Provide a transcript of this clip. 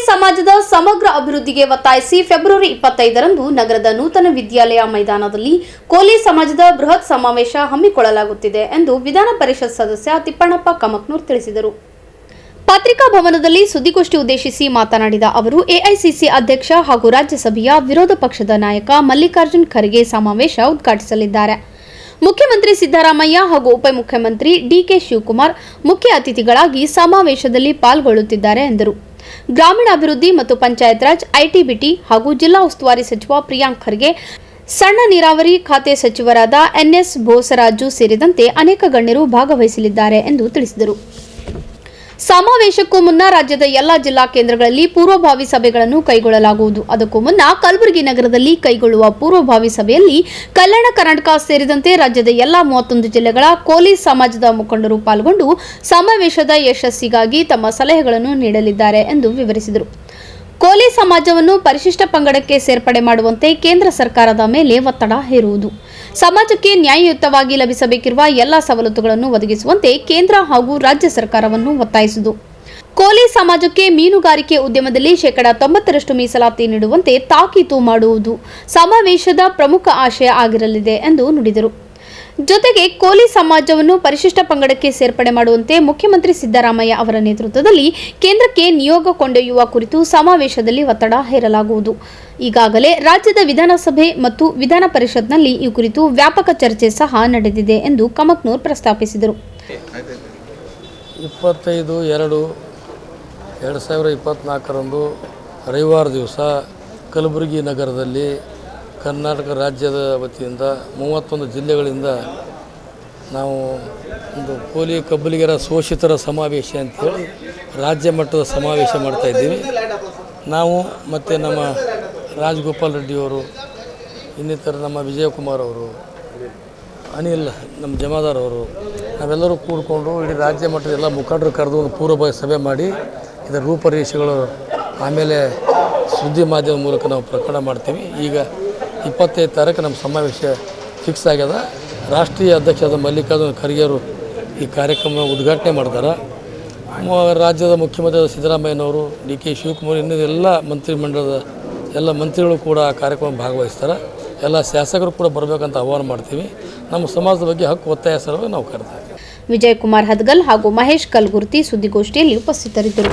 ಸಮಾಜದ ಸಮಗ್ರ ಅಭಿವೃದ್ಧಿಗೆ ಒತ್ತಾಯಿಸಿ ಫೆಬ್ರವರಿ 25ರಂದು ನಗರದ ನೂತನ ವಿದ್ಯಾಲಯ ಮೈದಾನದಲ್ಲಿ ಕೋಲಿ ಸಮಾಜದ ಬೃಹತ್ ಸಮಾವೇಶ ಹಮ್ಮಿಕೊಳ್ಳಲಾಗುತ್ತಿದೆ ಎಂದು ವಿಧಾನ ಪರಿಷತ್ ಸದಸ್ಯ ತಿಪ್ಪಣ್ಣಪ್ಪ ಕಮಕ್ನೂರ್ ತಿಳಿಸಿದರು. ಪತ್ರಿಕಾ ಭವನದಲ್ಲಿ ಸುದ್ದಿಗೋಷ್ಠಿ ಉದ್ದೇಶಿಸಿ ಮಾತನಾಡಿದ ಅವರು, ಎಐಸಿಸಿ ಅಧ್ಯಕ್ಷ ಹಾಗೂ ರಾಜ್ಯಸಭೆಯ ವಿರೋಧ ಪಕ್ಷದ ನಾಯಕ ಮಲ್ಲಿಕಾರ್ಜುನ್ ಖರ್ಗೆ ಸಮಾವೇಶ ಉದ್ಘಾಟಿಸಲಿದ್ದಾರೆ. ಮುಖ್ಯಮಂತ್ರಿ ಸಿದ್ದರಾಮಯ್ಯ ಹಾಗೂ ಉಪಮುಖ್ಯಮಂತ್ರಿ ಡಿಕೆ ಶಿವಕುಮಾರ್ ಮುಖ್ಯ ಅತಿಥಿಗಳಾಗಿ ಸಮಾವೇಶದಲ್ಲಿ ಪಾಲ್ಗೊಳ್ಳುತ್ತಿದ್ದಾರೆ ಎಂದರು. ಗ್ರಾಮೀಣಾಭಿವೃದ್ಧಿ ಮತ್ತು ಪಂಚಾಯತ್ ರಾಜ್, ಐಟಿ-ಬಿಟಿ ಹಾಗೂ ಜಿಲ್ಲಾ ಉಸ್ತುವಾರಿ ಸಚಿವ ಪ್ರಿಯಾಂಕ್ ಖರ್ಗೆ, ಸಣ್ಣ ನೀರಾವರಿ ಖಾತೆ ಸಚಿವರಾದ ಎನ್ಎಸ್ ಬೋಸರಾಜು ಸೇರಿದಂತೆ ಅನೇಕ ಗಣ್ಯರು ಭಾಗವಹಿಸಲಿದ್ದಾರೆ ಎಂದು ತಿಳಿಸಿದರು. ಸಮಾವೇಶಕ್ಕೂ ಮುನ್ನ ರಾಜ್ಯದ ಎಲ್ಲಾ ಜಿಲ್ಲಾ ಕೇಂದ್ರಗಳಲ್ಲಿ ಪೂರ್ವಭಾವಿ ಸಭೆಗಳನ್ನು ಕೈಗೊಳ್ಳಲಾಗುವುದು. ಅದಕ್ಕೂ ಮುನ್ನ ಕಲಬುರಗಿ ನಗರದಲ್ಲಿ ಕೈಗೊಳ್ಳುವ ಪೂರ್ವಭಾವಿ ಸಭೆಯಲ್ಲಿ ಕಲ್ಯಾಣ ಕರ್ನಾಟಕ ಸೇರಿದಂತೆ ರಾಜ್ಯದ ಎಲ್ಲಾ 31 ಜಿಲ್ಲೆಗಳ ಕೋಲಿ ಸಮಾಜದ ಮುಖಂಡರು ಪಾಲ್ಗೊಂಡು ಸಮಾವೇಶದ ಯಶಸ್ಸಿಗಾಗಿ ತಮ್ಮ ಸಲಹೆಗಳನ್ನು ನೀಡಲಿದ್ದಾರೆ ಎಂದು ವಿವರಿಸಿದರು. ಕೋಲಿ ಸಮಾಜವನ್ನು ಪರಿಶಿಷ್ಟ ಪಂಗಡಕ್ಕೆ ಸೇರ್ಪಡೆ ಮಾಡುವಂತೆ ಕೇಂದ್ರ ಸರ್ಕಾರದ ಮೇಲೆ ಒತ್ತಡ ಹೇರುವುದು, ಸಮಾಜಕ್ಕೆ ನ್ಯಾಯಯುತವಾಗಿ ಲಭಿಸಬೇಕಿರುವ ಎಲ್ಲ ಸವಲತ್ತುಗಳನ್ನು ಒದಗಿಸುವಂತೆ ಕೇಂದ್ರ ಹಾಗೂ ರಾಜ್ಯ ಸರ್ಕಾರವನ್ನು ಒತ್ತಾಯಿಸುವುದು, ಕೋಲಿ ಸಮಾಜಕ್ಕೆ ಮೀನುಗಾರಿಕೆ ಉದ್ಯಮದಲ್ಲಿ 90% ಮೀಸಲಾತಿ ನೀಡುವಂತೆ ತಾಕೀತು ಮಾಡುವುದು ಸಮಾವೇಶದ ಪ್ರಮುಖ ಆಶಯ ಆಗಿರಲಿದೆ ಎಂದು ನುಡಿದರು. ಜೊತೆಗೆ ಕೋಲಿ ಸಮಾಜವನ್ನು ಪರಿಶಿಷ್ಟ ಪಂಗಡಕ್ಕೆ ಸೇರ್ಪಡೆ ಮಾಡುವಂತೆ ಮುಖ್ಯಮಂತ್ರಿ ಸಿದ್ದರಾಮಯ್ಯ ಅವರ ನೇತೃತ್ವದಲ್ಲಿ ಕೇಂದ್ರಕ್ಕೆ ನಿಯೋಗ ಕೊಂಡೊಯ್ಯುವ ಕುರಿತು ಸಮಾವೇಶದಲ್ಲಿ ಒತ್ತಡ ಹೇರಲಾಗುವುದು. ಈಗಾಗಲೇ ರಾಜ್ಯದ ವಿಧಾನಸಭೆ ಮತ್ತು ವಿಧಾನ ಪರಿಷತ್ನಲ್ಲಿ ಈ ಕುರಿತು ವ್ಯಾಪಕ ಚರ್ಚೆ ಸಹ ನಡೆದಿದೆ ಎಂದು ಕಮಕ್ನೂರ್ ಪ್ರಸ್ತಾಪಿಸಿದರು. 25/2/2024 ರವಿವಾರ ದಿವಸ ಕಲಬುರಗಿ ನಗರದಲ್ಲಿ ಕರ್ನಾಟಕ ರಾಜ್ಯದ ವತಿಯಿಂದ 31 ಜಿಲ್ಲೆಗಳಿಂದ ನಾವು ಒಂದು ಕೋಲಿ ಕಬ್ಬಲಿಗರ ಶೋಷಿತರ ಸಮಾವೇಶ ಅಂತೇಳಿ ರಾಜ್ಯ ಮಟ್ಟದ ಸಮಾವೇಶ ಮಾಡ್ತಾಯಿದ್ದೀವಿ. ನಾವು ಮತ್ತು ನಮ್ಮ ರಾಜಗೋಪಾಲ್ ರೆಡ್ಡಿಯವರು, ಇನ್ನಿತರ ನಮ್ಮ ವಿಜಯಕುಮಾರ್ ಅವರು, ಅನಿಲ್ ನಮ್ಮ ಜಮಾದಾರ್ ಅವರು, ನಾವೆಲ್ಲರೂ ಕೂಡಿಕೊಂಡು ಇಡೀ ರಾಜ್ಯ ಮಟ್ಟದ ಎಲ್ಲ ಮುಖಂಡರು ಕರೆದು ಒಂದು ಪೂರ್ವಭಾವಿ ಸಭೆ ಮಾಡಿ ಇದರ ರೂಪರೇಷೆಗಳು ಆಮೇಲೆ ಸುದ್ದಿ ಮಾಧ್ಯಮದ ಮೂಲಕ ನಾವು ಪ್ರಕಟ ಮಾಡ್ತೀವಿ. ಈಗ 25 ತಾರೀಕು ನಮ್ಮ ಸಮಾವೇಶ ಫಿಕ್ಸ್ ಆಗ್ಯದ. ರಾಷ್ಟ್ರೀಯ ಅಧ್ಯಕ್ಷರಾದ ಮಲ್ಲಿಕಾರ್ಜುನ್ ಖರ್ಗೆ ಅವರು ಈ ಕಾರ್ಯಕ್ರಮ ಉದ್ಘಾಟನೆ ಮಾಡ್ತಾರೆ. ರಾಜ್ಯದ ಮುಖ್ಯಮಂತ್ರಿ ಸಿದ್ದರಾಮಯ್ಯನವರು, ಡಿಕೆ ಶಿವಕುಮಾರ್, ಇನ್ನೂ ಎಲ್ಲ ಮಂತ್ರಿಮಂಡಲದ ಎಲ್ಲ ಮಂತ್ರಿಗಳು ಕೂಡ ಆ ಕಾರ್ಯಕ್ರಮ ಭಾಗವಹಿಸ್ತಾರೆ. ಎಲ್ಲ ಶಾಸಕರು ಕೂಡ ಬರಬೇಕಂತ ಆಹ್ವಾನ ಮಾಡ್ತೀವಿ. ನಮ್ಮ ಸಮಾಜದ ಬಗ್ಗೆ ಹಕ್ಕು ಒತ್ತಾಯ ಸಲುವಾಗಿ ನಾವು ಕರೆದ್ವಿ. ವಿಜಯಕುಮಾರ್ ಹದಗಲ್ ಹಾಗೂ ಮಹೇಶ್ ಕಲ್ಗುರ್ತಿ ಸುದ್ದಿಗೋಷ್ಠಿಯಲ್ಲಿ ಉಪಸ್ಥಿತರಿದ್ದರು.